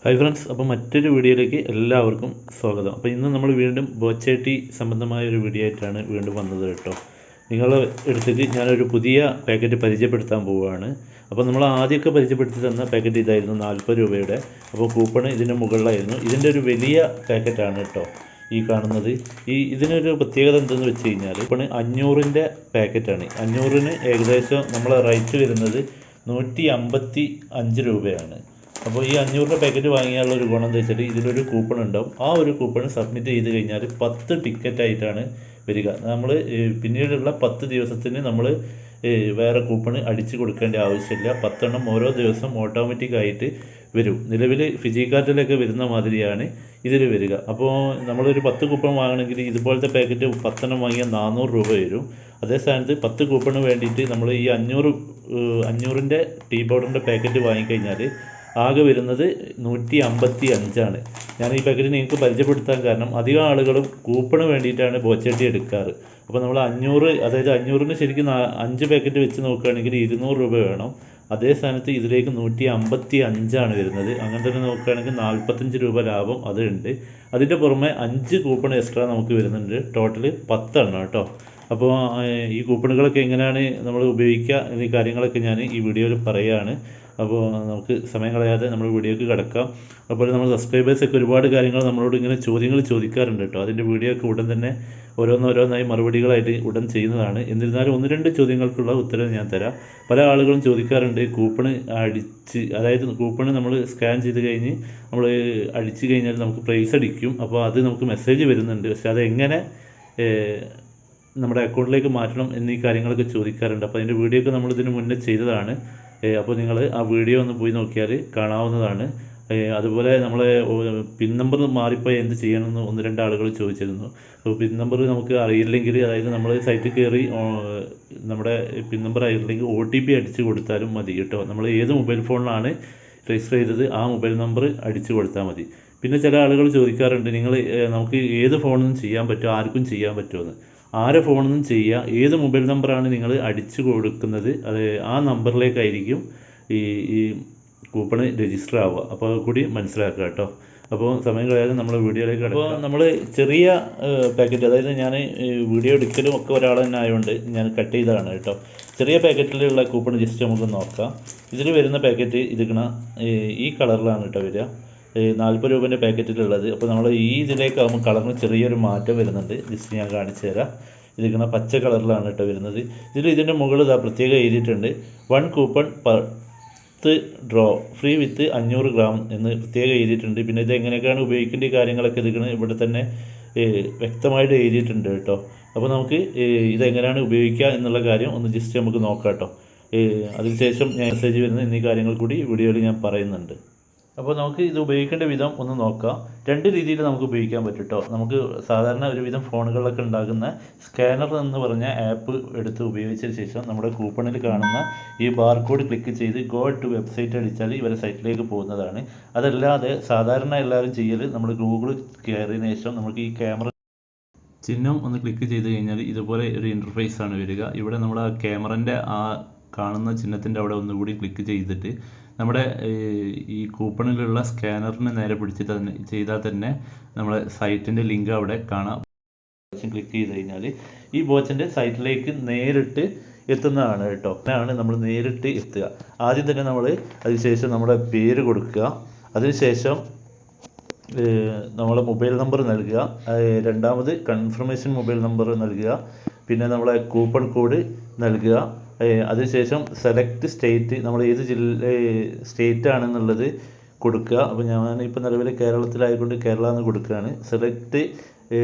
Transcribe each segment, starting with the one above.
Hi friends, അപ്പോൾ മറ്റൊരു വീഡിയോയിലേക്ക് എല്ലാവർക്കും സ്വാഗതം. അപ്പോൾ ഇന്ന് നമ്മൾ വീണ്ടും ബോച്ചേട്ടി സംബന്ധമായ ഒരു വീഡിയോ ആയിട്ടാണ് വീണ്ടും വന്നത് കേട്ടോ. നിങ്ങളുടെ അടുത്തേക്ക് ഞാനൊരു പുതിയ പാക്കറ്റ് പരിചയപ്പെടുത്താൻ പോവുകയാണ്. അപ്പോൾ നമ്മൾ ആദ്യമൊക്കെ പരിചയപ്പെടുത്തി തന്ന പാക്കറ്റ് ഇതായിരുന്നു 40 രൂപയുടെ. അപ്പോൾ കൂപ്പൺ ഇതിൻ്റെ മുകളിലായിരുന്നു. ഇതിൻ്റെ ഒരു വലിയ പാക്കറ്റാണ് കേട്ടോ ഈ കാണുന്നത്. ഇതിനൊരു പ്രത്യേകത എന്തെന്ന് വെച്ച് കഴിഞ്ഞാൽ ഇപ്പോൾ 500ൻ്റെ പാക്കറ്റാണ്. 500-ന് ഏകദേശം നമ്മളെ റേറ്റ് വരുന്നത് 155 രൂപയാണ്. അപ്പോൾ ഈ 500 പാക്കറ്റ് വാങ്ങിയാലുള്ള ഒരു ഗുണം എന്താ വെച്ചാൽ ഇതിലൊരു കൂപ്പൺ ഉണ്ടാവും. ആ ഒരു കൂപ്പൺ സബ്മിറ്റ് ചെയ്ത് കഴിഞ്ഞാൽ 10 ടിക്കറ്റായിട്ടാണ് വരിക. നമ്മൾ പിന്നീടുള്ള 10 ദിവസത്തിന് നമ്മൾ വേറെ കൂപ്പൺ അടിച്ച് കൊടുക്കേണ്ട ആവശ്യമില്ല. 10 എണ്ണം ഓരോ ദിവസം ഓട്ടോമാറ്റിക്കായിട്ട് വരും. നിലവിൽ ഫിജിക്കാർട്ടിലൊക്കെ വരുന്ന മാതിരിയാണ് ഇതിൽ വരിക. അപ്പോൾ നമ്മളൊരു 10 കൂപ്പൺ വാങ്ങണമെങ്കിൽ ഇതുപോലത്തെ പാക്കറ്റ് 10 എണ്ണം വാങ്ങിയാൽ 400 രൂപ വരും. അതേ സ്ഥാനത്ത് 10 കൂപ്പണ് വേണ്ടിയിട്ട് നമ്മൾ ഈ 500ൻ്റെ ടീ പൗഡറിൻ്റെ പാക്കറ്റ് വാങ്ങിക്കഴിഞ്ഞാൽ ആകെ വരുന്നത് 155 ഞാൻ ഈ പാക്കറ്റ് നിങ്ങൾക്ക് പരിചയപ്പെടുത്താൻ കാരണം അധികം ആളുകളും കൂപ്പണ് വേണ്ടിയിട്ടാണ് ബോച്ചട്ടി എടുക്കാറ്. അപ്പോൾ നമ്മൾ 500, അതായത് 500-ന് ശരിക്കും 5 പാക്കറ്റ് വെച്ച് നോക്കുകയാണെങ്കിൽ 200 രൂപ വേണം. അതേ സ്ഥാനത്ത് ഇതിലേക്ക് 155 വരുന്നത്. അങ്ങനെ തന്നെ നോക്കുകയാണെങ്കിൽ 45 രൂപ ലാഭം അതുണ്ട്. അതിൻ്റെ പുറമെ 5 കൂപ്പൺ എക്സ്ട്രാ നമുക്ക് വരുന്നുണ്ട്. ടോട്ടൽ 10 എണ്ണം കേട്ടോ. അപ്പോൾ ഈ കൂപ്പണുകളൊക്കെ എങ്ങനെയാണ് നമ്മൾ ഉപയോഗിക്കുക എന്നീ കാര്യങ്ങളൊക്കെ ഞാൻ ഈ വീഡിയോയിൽ പറയുകയാണ്. അപ്പോൾ നമുക്ക് സമയം കളയാതെ നമ്മൾ വീഡിയോക്ക് കിടക്കാം. അതുപോലെ നമ്മൾ സബ്സ്ക്രൈബേഴ്സൊക്കെ ഒരുപാട് കാര്യങ്ങൾ നമ്മളോട് ഇങ്ങനെ ചോദ്യങ്ങൾ ചോദിക്കാറുണ്ട് കേട്ടോ. അതിൻ്റെ വീഡിയോ ഒക്കെ ഉടൻ തന്നെ ഓരോന്നോരോന്നായി മറുപടികളായിട്ട് ഉടൻ ചെയ്യുന്നതാണ്. എന്നിരുന്നാലും 1-2 ചോദ്യങ്ങൾക്കുള്ള ഉത്തരം ഞാൻ തരാം. പല ആളുകളും ചോദിക്കാറുണ്ട് കൂപ്പണ് അടിച്ച്, അതായത് കൂപ്പണ് നമ്മൾ സ്കാൻ ചെയ്ത് കഴിഞ്ഞ് നമ്മൾ അടിച്ച് കഴിഞ്ഞാൽ നമുക്ക് പ്രൈസ് അടിക്കും. അപ്പോൾ അത് നമുക്ക് മെസ്സേജ് വരുന്നുണ്ട്. പക്ഷെ അതെങ്ങനെ നമ്മുടെ അക്കൗണ്ടിലേക്ക് മാറ്റണം എന്നീ കാര്യങ്ങളൊക്കെ ചോദിക്കാറുണ്ട്. അപ്പോൾ അതിൻ്റെ വീഡിയോ ഒക്കെ നമ്മൾ ഇതിന് മുന്നേ ചെയ്തതാണ്. അപ്പോൾ നിങ്ങൾ ആ വീഡിയോ ഒന്ന് പോയി നോക്കിയാൽ കാണാവുന്നതാണ്. അതുപോലെ നമ്മളെ പിൻ നമ്പർ മാറിപ്പോയി എന്ത് ചെയ്യണമെന്ന് 1-2 ആളുകൾ ചോദിച്ചിരുന്നു. അപ്പോൾ പിൻ നമ്പർ നമുക്ക് അറിയില്ലെങ്കിൽ, അതായത് നമ്മൾ സൈറ്റിൽ കയറി നമ്മുടെ പിൻ നമ്പർ അറിയില്ലെങ്കിൽ OTP അടിച്ച് കൊടുത്താലും മതി കേട്ടോ. നമ്മൾ ഏത് മൊബൈൽ ഫോണിലാണ് രജിസ്റ്റർ ചെയ്തത് ആ മൊബൈൽ നമ്പർ അടിച്ച് കൊടുത്താൽ മതി. പിന്നെ ചില ആളുകൾ ചോദിക്കാറുണ്ട്, നമുക്ക് ഏത് ഫോണിൽ നിന്നും ചെയ്യാൻ പറ്റുമോ, ആർക്കും ചെയ്യാൻ പറ്റുമെന്ന്. ആരെ ഫോണിൽ നിന്നും ചെയ്യുക, ഏത് മൊബൈൽ നമ്പറാണ് നിങ്ങൾ അടിച്ചു കൊടുക്കുന്നത് അത് ആ നമ്പറിലേക്കായിരിക്കും ഈ കൂപ്പണ് രജിസ്റ്റർ ആവുക. അപ്പോൾ അത് കൂടി മനസ്സിലാക്കുക കേട്ടോ. അപ്പോൾ സമയം കളയാതെ നമ്മൾ വീഡിയോയിലേക്ക് കിടക്കുക. അപ്പോൾ നമ്മൾ ചെറിയ പാക്കറ്റ്, അതായത് ഞാൻ വീഡിയോ എടുക്കലും ഒക്കെ ഒരാൾ തന്നെ ആയതുകൊണ്ട് ഞാൻ കട്ട് ചെയ്തതാണ് കേട്ടോ. ചെറിയ പാക്കറ്റിലുള്ള കൂപ്പൺ ജസ്റ്റ് നമുക്ക് നോക്കാം. ഇതിൽ വരുന്ന പാക്കറ്റ് ഈ കളറിലാണ് കേട്ടോ വരിക. 40 രൂപേൻ്റെ പാക്കറ്റിലുള്ളത്. അപ്പോൾ നമ്മൾ ഇതിലേക്കാകുമ്പോൾ കളറിന് ചെറിയൊരു മാറ്റം വരുന്നുണ്ട്. ജസ്റ്റ് ഞാൻ കാണിച്ചു തരാം. ഇതിങ്ങനെ പച്ച കളറിലാണ് കേട്ടോ വരുന്നത്. ഇതിൻ്റെ മുകളിൽ പ്രത്യേകം എഴുതിയിട്ടുണ്ട് 1 കൂപ്പൺ 10 ഡ്രോ ഫ്രീ വിത്ത് 500 ഗ്രാം എന്ന് പ്രത്യേകം എഴുതിയിട്ടുണ്ട്. പിന്നെ ഇത് എങ്ങനെയൊക്കെയാണ് ഉപയോഗിക്കേണ്ട കാര്യങ്ങളൊക്കെ ഇവിടെ തന്നെ വ്യക്തമായിട്ട് എഴുതിയിട്ടുണ്ട് കേട്ടോ. അപ്പോൾ നമുക്ക് ഇതെങ്ങനെയാണ് ഉപയോഗിക്കുക എന്നുള്ള കാര്യം ഒന്ന് ജസ്റ്റ് നമുക്ക് നോക്കാം കേട്ടോ. അതിനുശേഷം ഞാൻ മെസ്സേജ് വരുന്ന എന്നീ കാര്യങ്ങൾ കൂടി വീഡിയോയിൽ ഞാൻ പറയുന്നുണ്ട്. അപ്പോൾ നമുക്ക് ഇത് ഉപയോഗിക്കേണ്ട വിധം ഒന്ന് നോക്കാം. 2 രീതിയിൽ നമുക്ക് ഉപയോഗിക്കാൻ പറ്റും കേട്ടോ. നമുക്ക് സാധാരണ ഒരുവിധം ഫോണുകളിലൊക്കെ ഉണ്ടാകുന്ന സ്കാനർ എന്ന് പറഞ്ഞ ആപ്പ് എടുത്ത് ഉപയോഗിച്ചതിന് ശേഷം നമ്മുടെ കൂപ്പണിൽ കാണുന്ന ഈ ബാർകോഡ് ക്ലിക്ക് ചെയ്ത് ഗോ ടു വെബ്സൈറ്റ് അടിച്ചാൽ ഇവരെ സൈറ്റിലേക്ക് പോകുന്നതാണ്. അതല്ലാതെ സാധാരണ എല്ലാവരും ചെയ്യൽ നമ്മൾ ഗൂഗിൾ കയറിയതിന് ശേഷം നമുക്ക് ഈ ക്യാമറ ചിഹ്നം ഒന്ന് ക്ലിക്ക് ചെയ്ത് കഴിഞ്ഞാൽ ഇതുപോലെ ഒരു ഇൻ്റർഫേസ് ആണ് വരിക. ഇവിടെ നമ്മൾ ആ ക്യാമറൻ്റെ ആ കാണുന്ന ചിഹ്നത്തിൻ്റെ അവിടെ ഒന്നുകൂടി ക്ലിക്ക് ചെയ്തിട്ട് നമ്മുടെ ഈ കൂപ്പണിലുള്ള സ്കാനറിന് നേരെ ചെയ്താൽ തന്നെ നമ്മുടെ സൈറ്റിൻ്റെ ലിങ്ക് അവിടെ കാണാം. ക്ലിക്ക് ചെയ്ത് കഴിഞ്ഞാൽ ഈ ബോച്ചിൻ്റെ സൈറ്റിലേക്ക് നേരിട്ട് എത്തുന്നതാണ് കേട്ടോ. അങ്ങനെയാണ് നമ്മൾ നേരിട്ട് എത്തുക. ആദ്യം തന്നെ നമ്മൾ അതിനുശേഷം നമ്മുടെ പേര് കൊടുക്കുക. അതിനുശേഷം നമ്മളെ മൊബൈൽ നമ്പർ നൽകുക. രണ്ടാമത് കൺഫർമേഷൻ മൊബൈൽ നമ്പർ നൽകുക. പിന്നെ നമ്മളെ കൂപ്പൺ കോഡ് നൽകുക. അതിനുശേഷം സെലക്ട് സ്റ്റേറ്റ്, നമ്മൾ ഏത് സ്റ്റേറ്റ് ആണെന്നുള്ളത് കൊടുക്കുക. അപ്പോൾ ഞാനിപ്പോൾ നിലവിൽ കേരളത്തിലായതുകൊണ്ട് കേരള എന്ന് കൊടുക്കുകയാണ്. സെലക്ട്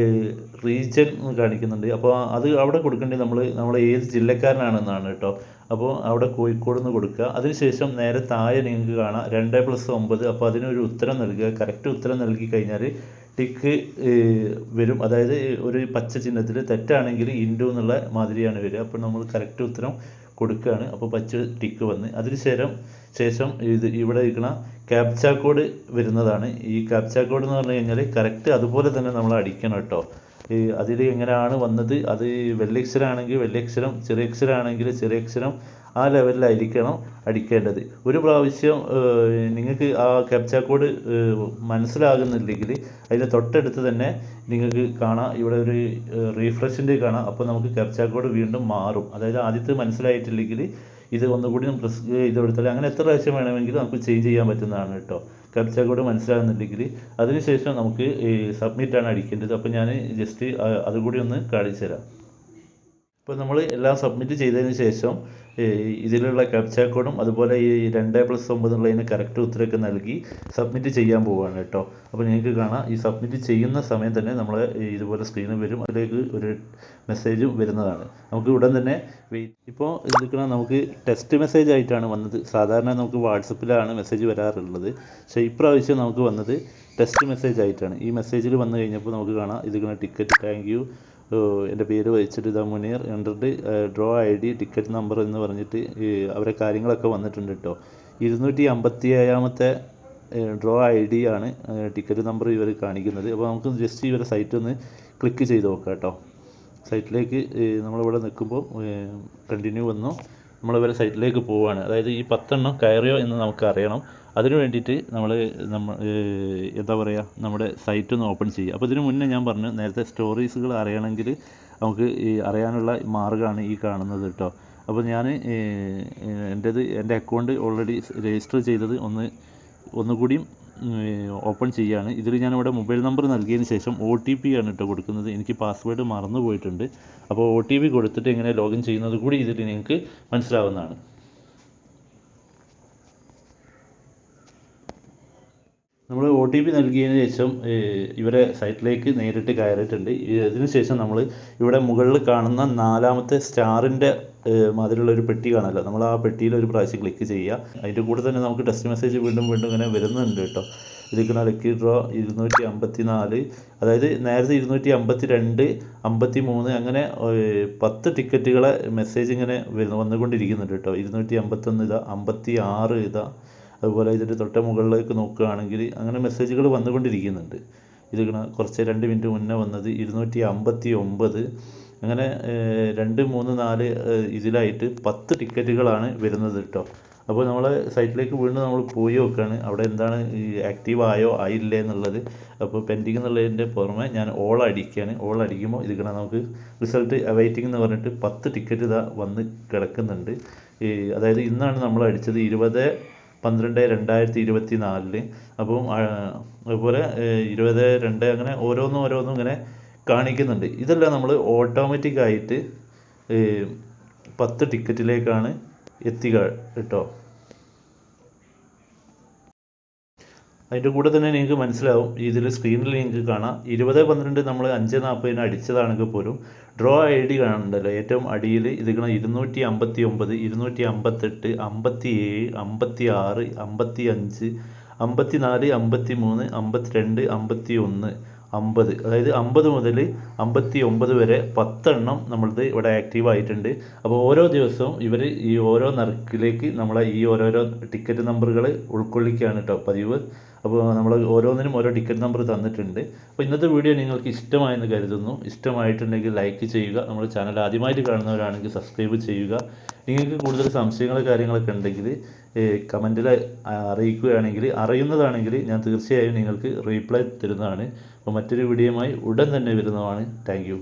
റീജിയൻ എന്ന് കാണിക്കുന്നുണ്ട്. അപ്പോൾ അത് അവിടെ കൊടുക്കേണ്ടത് നമ്മൾ ഏത് ജില്ലക്കാരനാണെന്നാണ് കേട്ടോ. അപ്പോൾ അവിടെ കോഴിക്കോട് എന്ന് കൊടുക്കുക. അതിനുശേഷം നേരെ താഴെ നിങ്ങൾക്ക് കാണാം 2+9. അപ്പോൾ അതിനൊരു ഉത്തരം നൽകുക. കറക്റ്റ് ഉത്തരം നൽകി കഴിഞ്ഞാൽ ടിക്ക് വരും. അതായത് ഒരു പച്ച ചിഹ്നത്തിൽ തെറ്റാണെങ്കിൽ ഇൻഡു എന്നുള്ള മാതിരിയാണ് വരിക. അപ്പോൾ നമ്മൾ കറക്റ്റ് ഉത്തരം കൊടുക്കുകയാണ്. അപ്പോൾ പച്ച ടിക്ക് വന്ന് ശേഷം ഇവിടെ ഇരിക്കുന്ന ക്യാപ്ച കോഡ് വരുന്നതാണ്. ഈ ക്യാപ്ച കോഡ് എന്ന് പറഞ്ഞു കഴിഞ്ഞാൽ കറക്റ്റ് അതുപോലെ തന്നെ നമ്മൾ അടിക്കണം കേട്ടോ. അതിൽ എങ്ങനെയാണ് വന്നത്, അത് വലിയക്ഷരമാണെങ്കിൽ വലിയക്ഷരം, ചെറിയക്ഷരമാണെങ്കിൽ ചെറിയക്ഷരം, ആ ലെവലിലായിരിക്കണം അടിക്കേണ്ടത്. ഒരു പ്രാവശ്യം നിങ്ങൾക്ക് ആ ക്യാപ്ച കോഡ് മനസ്സിലാകുന്നില്ലെങ്കിൽ അതിൻ്റെ തൊട്ടടുത്ത് തന്നെ നിങ്ങൾക്ക് കാണാം, ഇവിടെ ഒരു റീഫ്രഷിൻ്റെ കാണാം. അപ്പോൾ നമുക്ക് ക്യാപ്ച കോഡ് വീണ്ടും മാറും. അതായത് ആദ്യത്തെ മനസ്സിലായിട്ടില്ലെങ്കിൽ ഇത് ഒന്നുകൂടി പ്രസ് ചെയ്ത് കൊടുത്താൽ അങ്ങനെ എത്ര പ്രാവശ്യം വേണമെങ്കിലും നമുക്ക് ചേഞ്ച് ചെയ്യാൻ പറ്റുന്നതാണ് കേട്ടോ. ക്യാപ്ച കോഡ് മനസ്സിലാകുന്നുണ്ടെങ്കിൽ അതിനുശേഷം നമുക്ക് സബ്മിറ്റാണ് അടിക്കേണ്ടത്. അപ്പോൾ ഞാൻ ജസ്റ്റ് അതുകൂടി ഒന്ന് കാണിച്ചു തരാം. ഇപ്പോൾ നമ്മൾ എല്ലാം സബ്മിറ്റ് ചെയ്തതിന് ശേഷം ഇതിലുള്ള ക്യാപ്ച കോഡും അതുപോലെ ഈ 2+9 എന്നുള്ളതിന് കറക്റ്റ് ഉത്തരമൊക്കെ നൽകി സബ്മിറ്റ് ചെയ്യാൻ പോവുകയാണ് കേട്ടോ. അപ്പോൾ നിങ്ങൾക്ക് കാണാം, ഈ സബ്മിറ്റ് ചെയ്യുന്ന സമയം തന്നെ നമ്മൾ ഇതുപോലെ സ്ക്രീനിൽ വരും, അതിലേക്ക് ഒരു മെസ്സേജും വരുന്നതാണ്. നമുക്ക് ഉടൻ തന്നെ ഇപ്പോൾ ഇതിക്കണം നമുക്ക് ടെക്സ്റ്റ് മെസ്സേജ് ആയിട്ടാണ് വന്നത്. സാധാരണ നമുക്ക് വാട്സപ്പിലാണ് മെസ്സേജ് വരാറുള്ളത്, പക്ഷേ ഇപ്രാവശ്യം നമുക്ക് വന്നത് ടെക്സ്റ്റ് മെസ്സേജ് ആയിട്ടാണ്. ഈ മെസ്സേജിൽ വന്നു കഴിഞ്ഞപ്പോൾ നമുക്ക് കാണാം, ഇതിങ്ങനെ ടിക്കറ്റ് താങ്ക് യു, എൻ്റെ പേര് വായിച്ചിട്ട് ഇതാ Muneer entered draw ID ticket number എന്ന് പറഞ്ഞിട്ട് അവരെ കാര്യങ്ങളൊക്കെ വന്നിട്ടുണ്ട് കേട്ടോ. 257ാമത്തെ ഡ്രോ ID ആണ് ടിക്കറ്റ് നമ്പർ ഇവർ കാണിക്കുന്നത്. അപ്പോൾ നമുക്ക് ജസ്റ്റ് ഇവരെ സൈറ്റ് ഒന്ന് ക്ലിക്ക് ചെയ്ത് നോക്കാം കേട്ടോ. സൈറ്റിലേക്ക് നമ്മളിവിടെ നിൽക്കുമ്പോൾ കണ്ടിന്യൂ വന്നു, നമ്മളിവരെ സൈറ്റിലേക്ക് പോവുകയാണ്. അതായത് ഈ 10 എണ്ണം കയറിയോ എന്ന് നമുക്ക് അറിയണം. അതിന് വേണ്ടിയിട്ട് നമ്മൾ എന്താ പറയുക, നമ്മുടെ സൈറ്റ് ഒന്ന് ഓപ്പൺ ചെയ്യുക. അപ്പോൾ ഇതിന് മുന്നേ ഞാൻ പറഞ്ഞു, നേരത്തെ സ്റ്റോറീസുകൾ അറിയണമെങ്കിൽ നമുക്ക് അറിയാനുള്ള മാർഗ്ഗമാണ് ഈ കാണുന്നത് കേട്ടോ. അപ്പോൾ ഞാൻ എൻ്റെ അക്കൗണ്ട് ഓൾറെഡി രജിസ്റ്റർ ചെയ്തത് ഒന്നുകൂടിയും ഓപ്പൺ ചെയ്യുകയാണ്. ഇതിൽ ഞാനിവിടെ മൊബൈൽ നമ്പർ നൽകിയതിന് ശേഷം OTP ആണ് കേട്ടോ കൊടുക്കുന്നത്. എനിക്ക് പാസ്വേഡ് മറന്നു പോയിട്ടുണ്ട്. അപ്പോൾ OTP കൊടുത്തിട്ട് എങ്ങനെ ലോഗിൻ ചെയ്യുന്നത് കൂടി ഇതിൽ നിങ്ങൾക്ക് മനസ്സിലാവുന്നതാണ്. നമ്മൾ OTP നൽകിയതിന് ശേഷം ഇവരെ സൈറ്റിലേക്ക് നേരിട്ട് കയറിയിട്ടുണ്ട്. ഇതിന് ശേഷം നമ്മൾ ഇവിടെ മുകളിൽ കാണുന്ന 4ാമത്തെ സ്റ്റാറിൻ്റെ മാതിരിയുള്ള ഒരു പെട്ടി കാണാമല്ലോ, നമ്മൾ ആ പെട്ടിയിൽ ഒരു പ്രാവശ്യം ക്ലിക്ക് ചെയ്യുക. അതിൻ്റെ കൂടെ തന്നെ നമുക്ക് ടെക്സ്റ്റ് മെസ്സേജ് വീണ്ടും ഇങ്ങനെ വരുന്നുണ്ട് കേട്ടോ. ഇതിക്കുന്ന ലക്കി ഡ്രോ 254, അതായത് നേരത്തെ 252, 53 അങ്ങനെ 10 ടിക്കറ്റുകളെ മെസ്സേജ് ഇങ്ങനെ വന്നുകൊണ്ടിരിക്കുന്നുണ്ട് കേട്ടോ. 251 ഇതാ, 56 ഇതാ, അതുപോലെ ഇതിൻ്റെ തൊട്ട മുകളിലേക്ക് നോക്കുകയാണെങ്കിൽ അങ്ങനെ മെസ്സേജുകൾ വന്നുകൊണ്ടിരിക്കുന്നുണ്ട്. ഇത് കുറച്ച് 2 മിനിറ്റ് മുന്നേ വന്നത് 259, അങ്ങനെ 2, 3, 4 ഇതിലായിട്ട് 10 ടിക്കറ്റുകളാണ് വരുന്നത് കേട്ടോ. അപ്പോൾ നമ്മൾ സൈറ്റിലേക്ക് വീണ്ടും നമ്മൾ പോയി നോക്കുകയാണ്, അവിടെ എന്താണ് ആക്റ്റീവ് ആയോ ആയില്ലേ എന്നുള്ളത്. അപ്പോൾ പെൻഡിങ് എന്നുള്ളതിൻ്റെ പുറമെ ഞാൻ ഓൾ അടിക്കുകയാണ്. ഓൾ അടിക്കുമ്പോൾ ഇത് നമുക്ക് റിസൾട്ട് അവൈറ്റിംഗ് എന്ന് പറഞ്ഞിട്ട് 10 ടിക്കറ്റ് ഇതാ വന്ന് കിടക്കുന്നുണ്ട്. അതായത് ഇന്നാണ് നമ്മൾ അടിച്ചത് 20/12/2024. അപ്പം അതുപോലെ 20/2 അങ്ങനെ ഓരോന്നും ഇങ്ങനെ കാണിക്കുന്നുണ്ട്. ഇതെല്ലാം നമ്മൾ ഓട്ടോമാറ്റിക്കായിട്ട് 10 ടിക്കറ്റിലേക്കാണ് എത്തുക കേട്ടോ. അതിൻ്റെ കൂടെ തന്നെ നിങ്ങൾക്ക് മനസ്സിലാവും, ഇതിൽ സ്ക്രീനിൽ നിങ്ങൾക്ക് കാണാം 20/12 നമ്മൾ 5:40 അടിച്ചതാണെങ്കിൽ പോലും ഡ്രോ ID കാണുന്നുണ്ടല്ലോ ഏറ്റവും അടിയിൽ. ഇത് 259, 258, 57, 56, 55, 54, 53, 52, 51, 50, അതായത് 50 മുതൽ 59 വരെ 10 എണ്ണം നമ്മളത് ഇവിടെ ആക്റ്റീവ് ആയിട്ടുണ്ട്. അപ്പോൾ ഓരോ ദിവസവും ഇവർ ഈ ഓരോ നറുക്കിലേക്ക് നമ്മളെ ഈ ഓരോരോ ടിക്കറ്റ് നമ്പറുകൾ ഉൾക്കൊള്ളിക്കുകയാണ് കേട്ടോ പതിവ്. അപ്പോൾ നമ്മൾ ഓരോന്നിനും ഓരോ ടിക്കറ്റ് നമ്പർ തന്നിട്ടുണ്ട്. അപ്പോൾ ഇന്നത്തെ വീഡിയോ നിങ്ങൾക്ക് ഇഷ്ടമായെന്ന് കരുതുന്നു. ഇഷ്ടമായിട്ടുണ്ടെങ്കിൽ ലൈക്ക് ചെയ്യുക. നമ്മുടെ ചാനൽ ആദ്യമായിട്ട് കാണുന്നവരാണെങ്കിൽ സബ്സ്ക്രൈബ് ചെയ്യുക. നിങ്ങൾക്ക് കൂടുതൽ സംശയങ്ങളും കാര്യങ്ങളൊക്കെ ഉണ്ടെങ്കിൽ കമൻറ്റിൽ അറിയിക്കുകയാണെങ്കിൽ, അറിയുന്നതാണെങ്കിൽ ഞാൻ തീർച്ചയായും നിങ്ങൾക്ക് റീപ്ലൈ തരുന്നതാണ്. അപ്പോൾ മറ്റൊരു വീഡിയോയുമായി ഉടൻ തന്നെ വരുന്നതാണ്. Thank you.